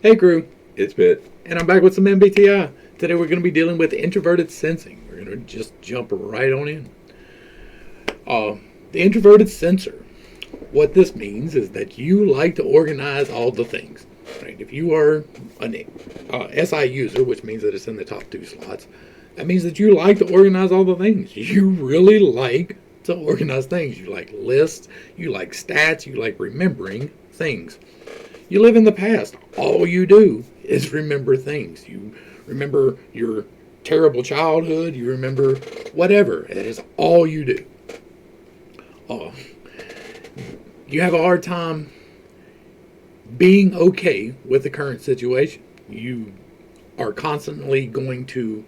Hey crew, it's Pitt, and I'm back with some MBTI. Today we're going to be dealing with introverted sensing. We're going to just jump right on in. The introverted sensor. What this means is that you like to organize all the things. Right? If you are an SI user, which means that it's in the top two slots, that means that you like to organize all the things. You really like to organize things. You like lists, you like stats, you like remembering things. You live in the past. All you do is remember things. You remember your terrible childhood. You remember whatever. That is all you do. Uh, you have a hard time being okay with the current situation. You are constantly going to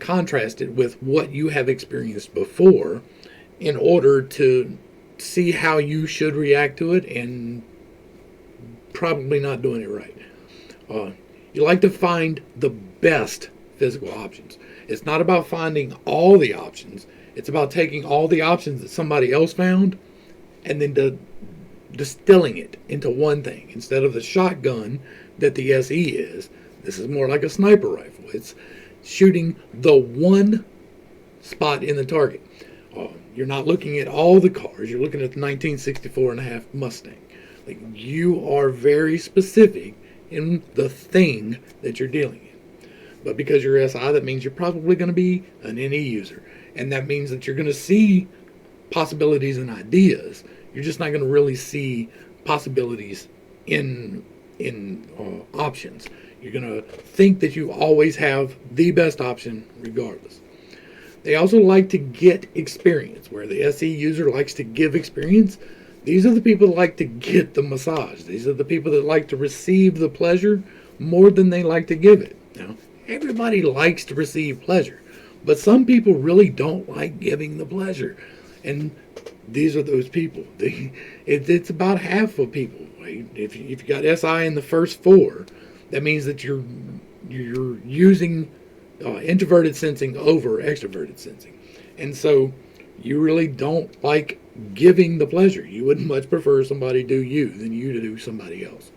contrast it with what you have experienced before in order to see how you should react to it and probably not doing it right. You like to find the best physical options. It's not about finding all the options. It's about taking all the options that somebody else found and then distilling it into one thing. Instead of the shotgun that the SE is, this is more like a sniper rifle. It's shooting the one spot in the target. You're not looking at all the cars. You're looking at the 1964 and a half Mustang. Like, you are very specific in the thing that you're dealing in. But because you're SI, that means you're probably going to be an NE user. And that means that you're going to see possibilities and ideas. You're just not going to really see possibilities in options. You're going to think that you always have the best option regardless. They also like to get experience, where the SE user likes to give experience. These are the people that like to get the massage. These are the people that like to receive the pleasure more than they like to give it. Now, everybody likes to receive pleasure, but some people really don't like giving the pleasure. And these are those people. It's about half of people. Right? If you got SI in the first four, that means that you're using introverted sensing over extroverted sensing. And so you really don't like giving the pleasure. You would much prefer somebody do you than you to do somebody else.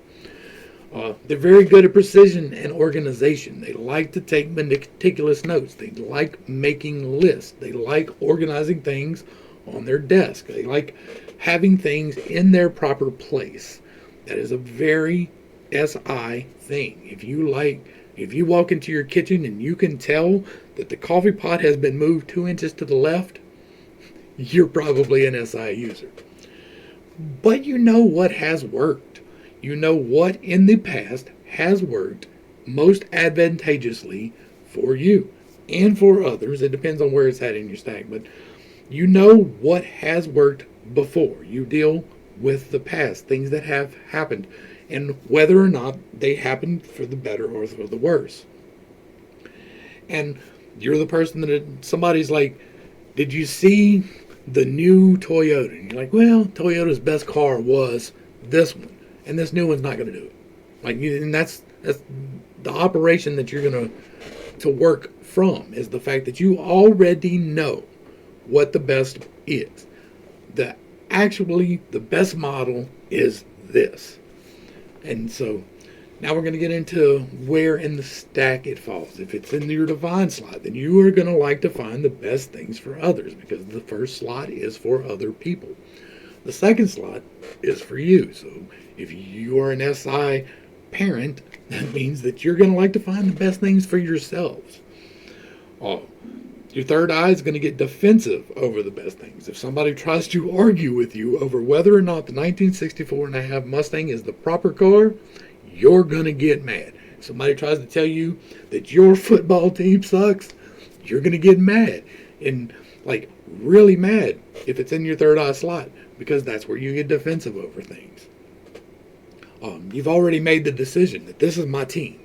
They're very good at precision and organization. They like to take meticulous notes. They like making lists. They like organizing things on their desk. They like having things in their proper place. That is a very SI thing. If you walk into your kitchen and you can tell that the coffee pot has been moved 2 inches to the left, you're probably an SI user. But you know what has worked. You know what in the past has worked most advantageously for you and for others. It depends on where it's at in your stack, but you know what has worked before. You deal with the past, things that have happened, and whether or not they happened for the better or for the worse. And you're the person that somebody's like, did you see the new Toyota? And you're like, well, Toyota's best car was this one, and this new one's not going to do it. And that's the operation that you're going to work from, is the fact that you already know what the best is. The best model is this. And so now we're going to get into where in the stack it falls. If it's in your divine slot, then you are going to like to find the best things for others, because the first slot is for other people. The second slot is for you. So if you are an SI parent, that means that you're going to like to find the best things for yourselves. Your third eye is going to get defensive over the best things. If somebody tries to argue with you over whether or not the 1964 and a half Mustang is the proper car, you're going to get mad. If somebody tries to tell you that your football team sucks, you're going to get mad. And like really mad if it's in your third eye slot, because that's where you get defensive over things. You've already made the decision that this is my team,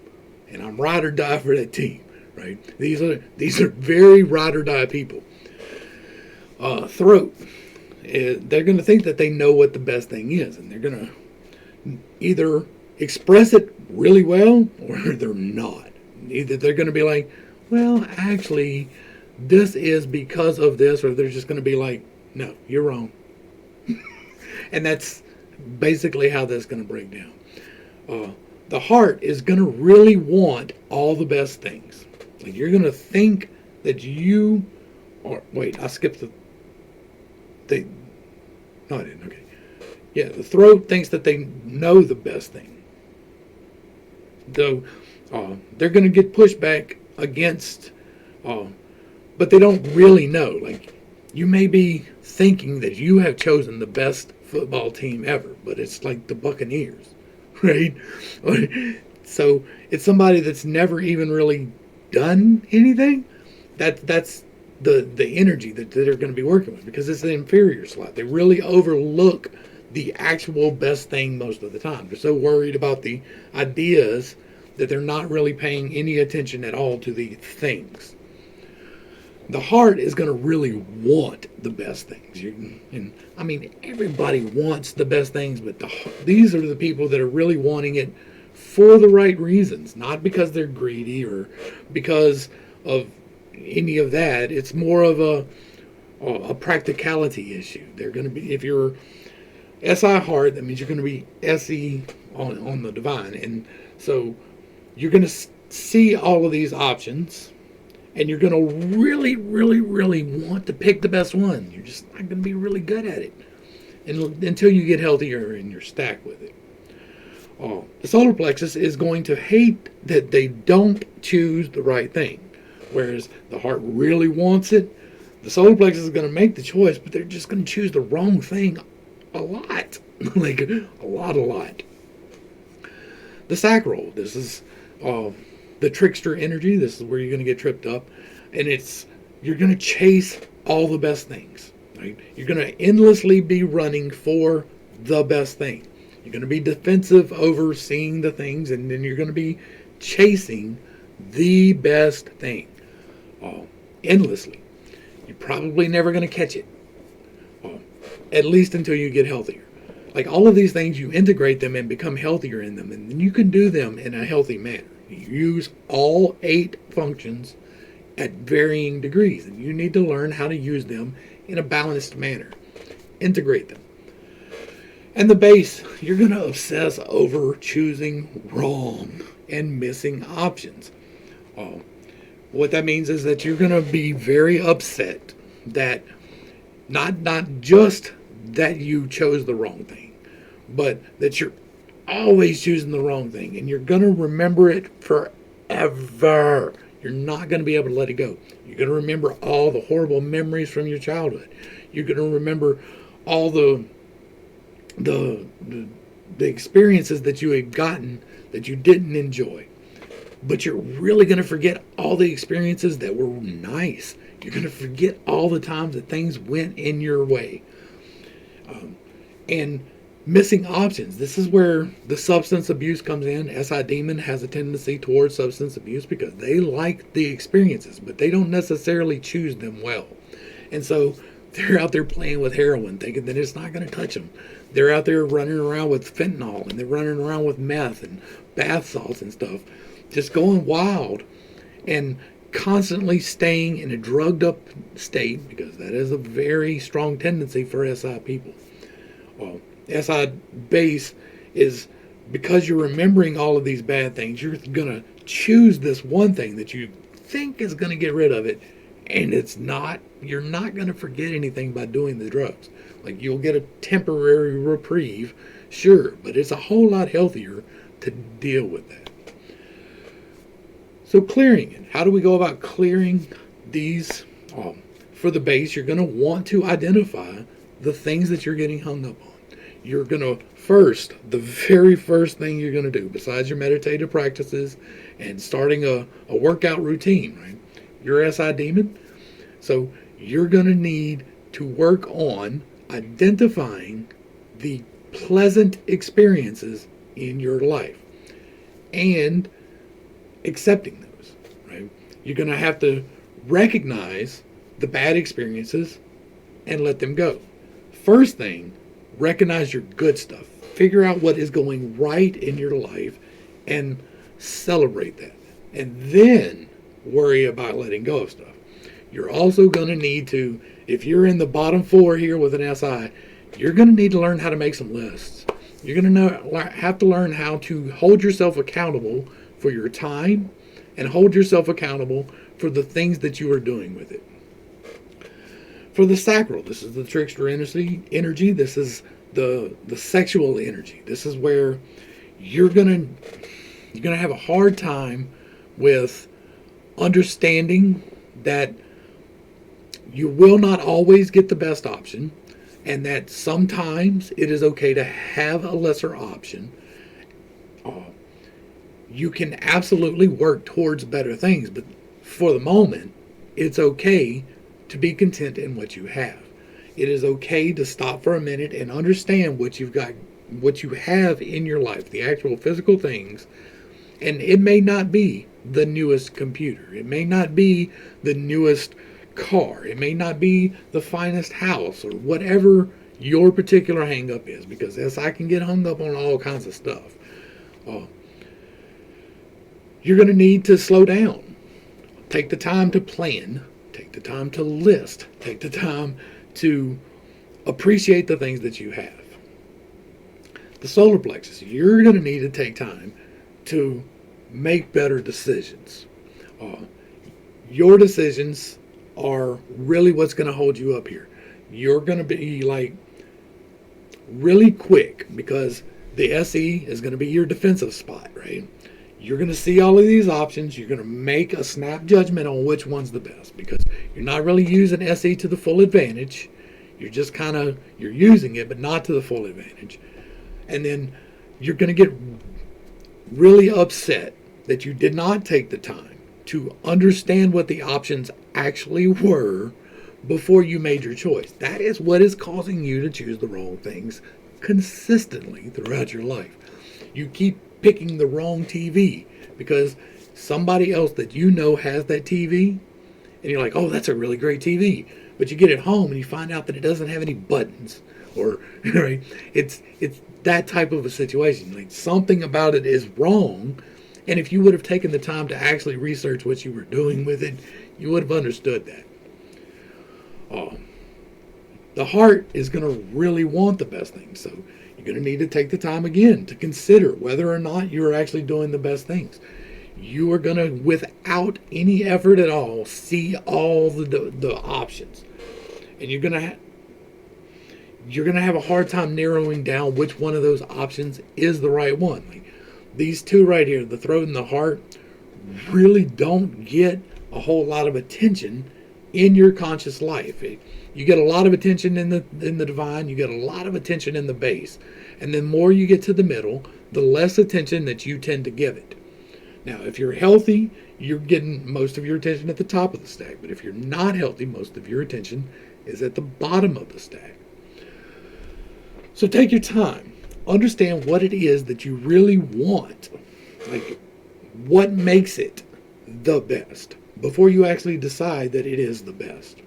and I'm ride or die for that team. Right? These are very ride or die people. Throat. They're going to think that they know what the best thing is, and they're going to either express it really well or they're not. Either they're going to be like, well, actually, this is because of this, or they're just going to be like, no, you're wrong. And that's basically how that's going to break down. The heart is going to really want all the best things. Like you're going to think that you are. Wait, I skipped the thing. No, I didn't. Okay. Yeah, the throat thinks that they know the best thing. Though they're going to get pushed back against, but they don't really know. Like you may be thinking that you have chosen the best football team ever, but it's like the Buccaneers, right? So it's somebody that's never even really done anything. That's the energy that they're going to be working with, because it's the inferior slot. They really overlook the actual best thing most of the time. They're so worried about the ideas that they're not really paying any attention at all to the things. The heart is going to really want the best things. And I mean, everybody wants the best things, but these are the people that are really wanting it for the right reasons, not because they're greedy or because of any of that. It's more of a practicality issue. They're going to be, if you're SI heart, that means you're going to be SE on the divine. And so you're going to see all of these options, and you're going to really, really, really want to pick the best one. You're just not going to be really good at it until you get healthier and you're stacked with it. The solar plexus is going to hate that they don't choose the right thing, whereas the heart really wants it. The solar plexus is going to make the choice, but they're just going to choose the wrong thing a lot. Like a lot. The sacral, this is the trickster energy. This is where you're going to get tripped up, and you're going to chase all the best things, right? You're going to endlessly be running for the best thing. You're going to be defensive over seeing the things, and then you're going to be chasing the best thing endlessly. You're probably never going to catch it, at least until you get healthier. Like all of these things, you integrate them and become healthier in them, and then you can do them in a healthy manner. You use all 8 functions at varying degrees, and you need to learn how to use them in a balanced manner. Integrate them. And the base, you're going to obsess over choosing wrong and missing options. What that means is that you're going to be very upset that not just that you chose the wrong thing, but that you're always choosing the wrong thing, and you're going to remember it forever. You're not going to be able to let it go. You're going to remember all the horrible memories from your childhood. You're going to remember all the experiences that you had gotten that you didn't enjoy. But you're really going to forget all the experiences that were nice. You're going to forget all the times that things went in your way. And missing options. This is where the substance abuse comes in. SI Demon has a tendency towards substance abuse because they like the experiences, but they don't necessarily choose them well. And so they're out there playing with heroin, thinking that it's not going to touch them. They're out there running around with fentanyl, and they're running around with meth and bath salts and stuff, just going wild and constantly staying in a drugged up state, because that is a very strong tendency for SI people. SI base is, because you're remembering all of these bad things, you're going to choose this one thing that you think is going to get rid of it, and it's not. You're not going to forget anything by doing the drugs. Like, you'll get a temporary reprieve, sure, but it's a whole lot healthier to deal with that. So clearing it. How do we go about clearing these? For the base, you're going to want to identify the things that you're getting hung up on. You're going to the very first thing you're going to do, besides your meditative practices and starting a workout routine, right? You're SI Demon. So you're going to need to work on identifying the pleasant experiences in your life and accepting those, right? You're going to have to recognize the bad experiences and let them go. First thing, recognize your good stuff. Figure out what is going right in your life and celebrate that. And then worry about letting go of stuff. You're also going to need to, if you're in the bottom 4 here with an SI, you're going to need to learn how to make some lists. You're going to have to learn how to hold yourself accountable for your time and hold yourself accountable for the things that you are doing with it. For the sacral, this is the trickster energy. This is the sexual energy. This is where you're gonna have a hard time with understanding that you will not always get the best option, and that sometimes it is okay to have a lesser option. You can absolutely work towards better things, but for the moment, it's okay to be content in what you have. It is okay to stop for a minute and understand what you've got, what you have in your life, the actual physical things. And it may not be the newest computer. It may not be the newest car. It may not be the finest house, or whatever your particular hang up is, because yes, I can get hung up on all kinds of stuff. You're going to need to slow down. Take the time to plan. Take the time to list. Take the time to appreciate the things that you have. The solar plexus, you're going to need to take time to make better decisions. Your decisions are really what's going to hold you up here. You're going to be like really quick, because the SE is going to be your defensive spot, right? You're going to see all of these options. You're going to make a snap judgment on which one's the best, because you're not really using SE to the full advantage. You're just you're using it, but not to the full advantage. And then you're going to get really upset that you did not take the time to understand what the options actually were before you made your choice. That is what is causing you to choose the wrong things consistently throughout your life. You keep picking the wrong TV because somebody else that you know has that TV, and you're like, oh, that's a really great TV. But you get it home and you find out that it doesn't have any buttons, or right? It's that type of a situation. Like, something about it is wrong. And if you would have taken the time to actually research what you were doing with it, you would have understood that. The heart is going to really want the best things. So you're going to need to take the time again to consider whether or not you're actually doing the best things. You are going to, without any effort at all, see all the options. And you're going to have a hard time narrowing down which one of those options is the right one. Like these two right here, the throat and the heart, really don't get a whole lot of attention in your conscious life. You get a lot of attention in the divine. You get a lot of attention in the base. And the more you get to the middle, the less attention that you tend to give it. Now, if you're healthy, you're getting most of your attention at the top of the stack. But if you're not healthy, most of your attention is at the bottom of the stack. So take your time. Understand what it is that you really want. Like, what makes it the best before you actually decide that it is the best.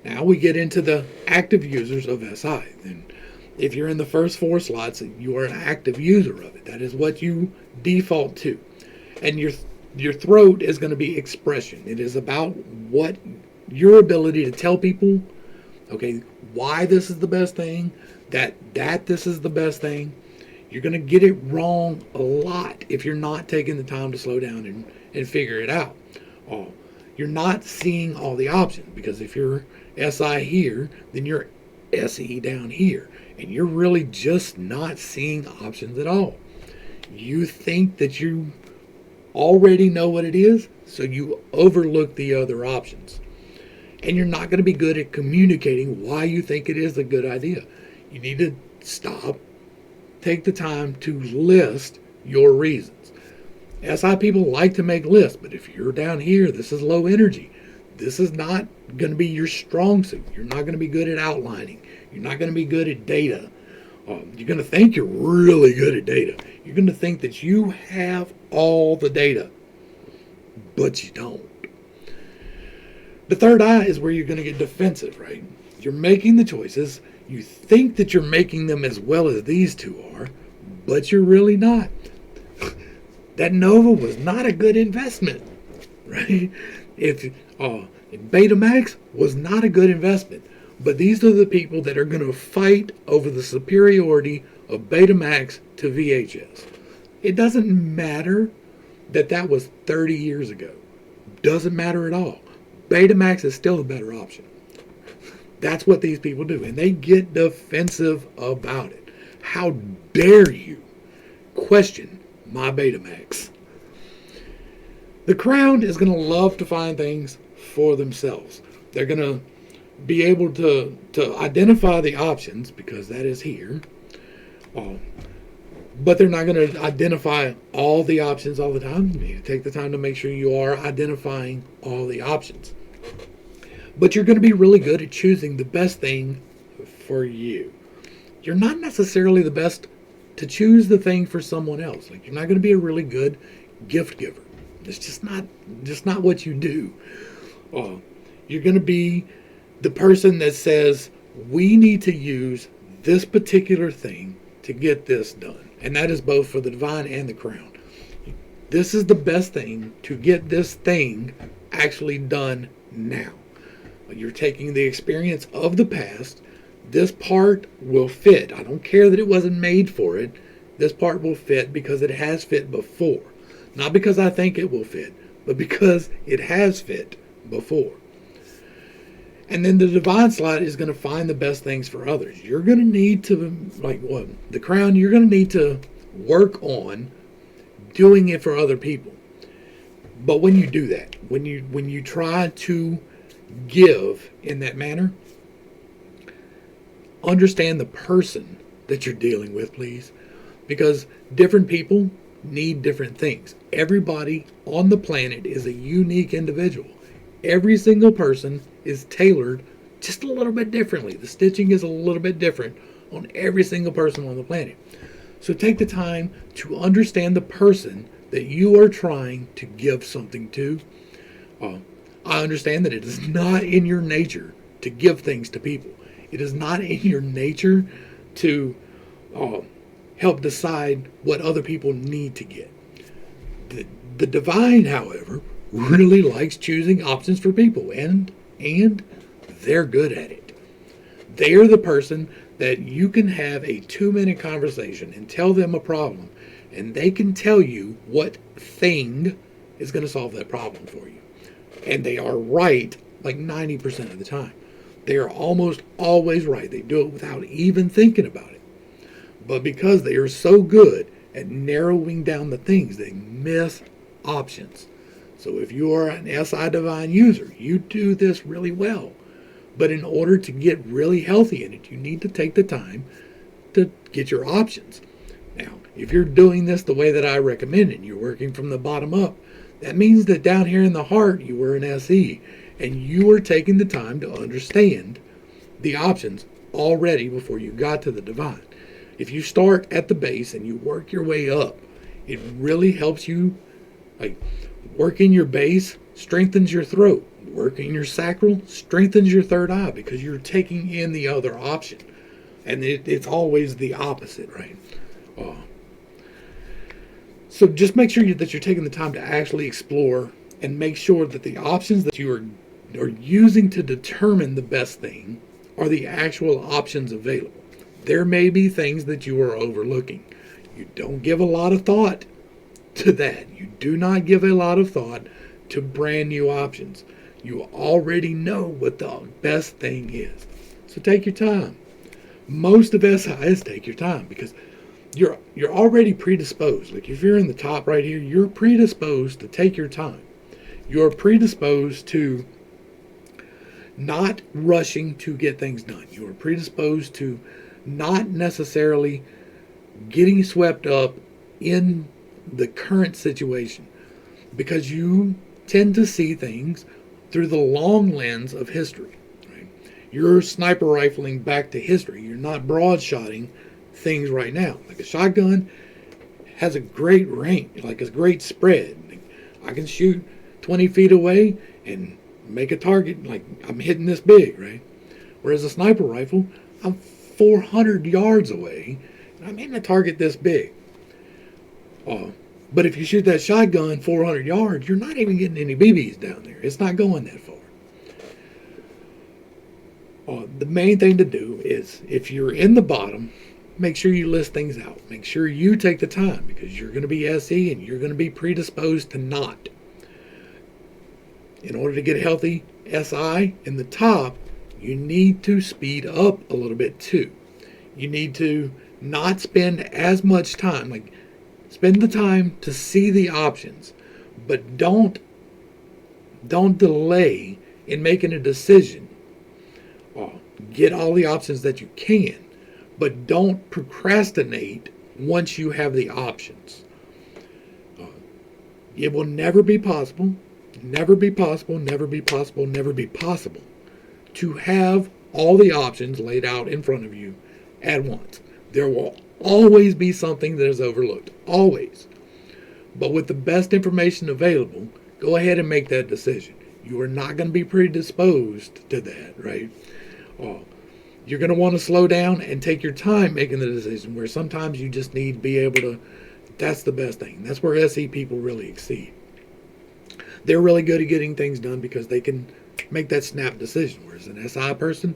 Now we get into the active users of SI. And if you're in the first 4 slots, you are an active user of it. That is what you default to. And your throat is going to be expression. It is about what your ability to tell people, okay, why this is the best thing, that this is the best thing. You're going to get it wrong a lot if you're not taking the time to slow down and figure it out. You're not seeing all the options, because if you're SI here, then you're SE down here. And you're really just not seeing options at all. You think that you already know what it is, so you overlook the other options. And you're not going to be good at communicating why you think it is a good idea. You need to stop, take the time to list your reasons. SI people like to make lists, but if you're down here, this is low energy. This is not going to be your strong suit. You're not going to be good at outlining. You're not going to be good at data. You're going to think you're really good at data. You're going to think that you have all the data, but you don't. The third eye is where you're going to get defensive, right? You're making the choices. You think that you're making them as well as these two are, but you're really not. That Nova was not a good investment, right? Betamax was not a good investment, But these are the people that are going to fight over the superiority of Betamax to VHS. It doesn't matter that that was 30 years ago. Doesn't matter at all. Betamax is still the better option. That's what these people do. And they get defensive about it. How dare you question my Betamax? The Crown is going to love to find things for themselves. They're going to be able to identify the options, because that is here. But they're not going to identify all the options all the time. You take the time to make sure you are identifying all the options. But you're going to be really good at choosing the best thing for you. You're not necessarily the best to choose the thing for someone else. Like, you're not going to be a really good gift giver. It's just not what you do. You're going to be the person that says, we need to use this particular thing to get this done. And that is both for the divine and the crown. This is the best thing to get this thing actually done now. You're taking the experience of the past. This part will fit. I don't care that it wasn't made for it. This part will fit because it has fit before. Not because I think it will fit, but because it has fit before. And then the divine slot is going to find the best things for others. You're going to need to, the crown, you're going to need to work on doing it for other people. But when you do that, when you try to give in that manner, understand the person that you're dealing with, please. Because different people need different things. Everybody on the planet is a unique individual. Every single person is tailored just a little bit differently. The stitching is a little bit different on every single person on the planet. So take the time to understand the person that you are trying to give something to. I understand that it is not in your nature to give things to people. It is not in your nature to help decide what other people need to get. The divine, however, really likes choosing options for people, and they're good at it. They are the person that you can have a 2-minute conversation and tell them a problem, and they can tell you what thing is going to solve that problem for you. And they are right like 90% of the time. They are almost always right. They do it without even thinking about it. But because they are so good at narrowing down the things, they miss options. So if you are an SI Divine user, you do this really well. But in order to get really healthy in it, you need to take the time to get your options. Now, if you're doing this the way that I recommend it, you're working from the bottom up, that means that down here in the heart, you were an SE, and you are taking the time to understand the options already before you got to the divine. If you start at the base and you work your way up, it really helps you. Like, working your base strengthens your throat. Working your sacral strengthens your third eye, because you're taking in the other option. And it's always the opposite, right? So just make sure that you're taking the time to actually explore and make sure that the options that you are using to determine the best thing are the actual options available. There may be things that you are overlooking. You don't give a lot of thought to that. You do not give a lot of thought to brand new options. You already know what the best thing is. So take your time. Most of SIs take your time because you're already predisposed. Like, if you're in the top right here, you're predisposed to take your time. You're predisposed to not rushing to get things done. You are predisposed to not necessarily getting swept up in the current situation, because you tend to see things through the long lens of history. Right? You're sniper rifling back to history. You're not broad-shotting things right now. Like, a shotgun has a great range, like a great spread. I can shoot 20 feet away and make a target, like I'm hitting this big, right? Whereas a sniper rifle, I'm 400 yards away and I'm hitting a target this big. But if you shoot that shotgun 400 yards, you're not even getting any BBs down there. It's not going that far. the main thing to do is, if you're in the bottom, make sure you list things out. Make sure you take the time, because you're going to be SE and you're going to be predisposed to not. In order to get healthy SI in the top, you need to speed up a little bit too. You need to not spend as much time. Like, spend the time to see the options, but don't delay in making a decision. Get all the options that you can, but don't procrastinate once you have the options. It will never be possible, never be possible, never be possible, never be possible to have all the options laid out in front of you at once. There will always be something that is overlooked, always. But with the best information available, go ahead and make that decision. You are not going to be predisposed to that, right? You're going to want to slow down and take your time making the decision, where sometimes you just need to be able to. That's the best thing. That's where SE people really exceed. They're really good at getting things done because they can make that snap decision. Whereas an SI person,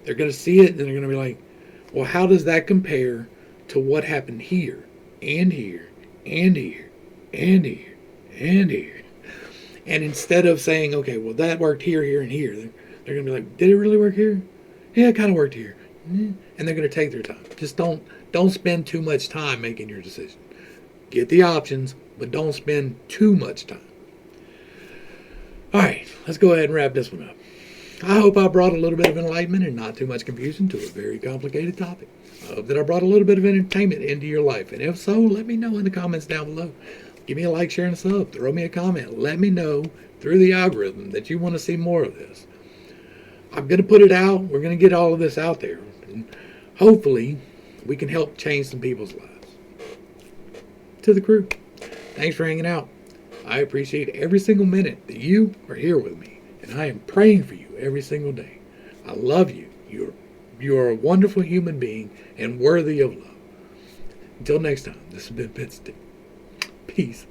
they're going to see it and they're going to be like, well, how does that compare to what happened here and here and here and here and here? And instead of saying, okay, well, that worked here, here, and here, they're going to be like, did it really work here? Yeah, it kind of worked here. And they're going to take their time. Just don't spend too much time making your decision. Get the options, but don't spend too much time. All right, let's go ahead and wrap this one up. I hope I brought a little bit of enlightenment and not too much confusion to a very complicated topic. I hope that I brought a little bit of entertainment into your life. And if so, let me know in the comments down below. Give me a like, share, and a sub. Throw me a comment. Let me know through the algorithm that you want to see more of this. I'm going to put it out. We're going to get all of this out there. And hopefully, we can help change some people's lives. To the crew, thanks for hanging out. I appreciate every single minute that you are here with me. And I am praying for you every single day. I love you. You're a wonderful human being and worthy of love. Until next time, this has been pittstake. Peace.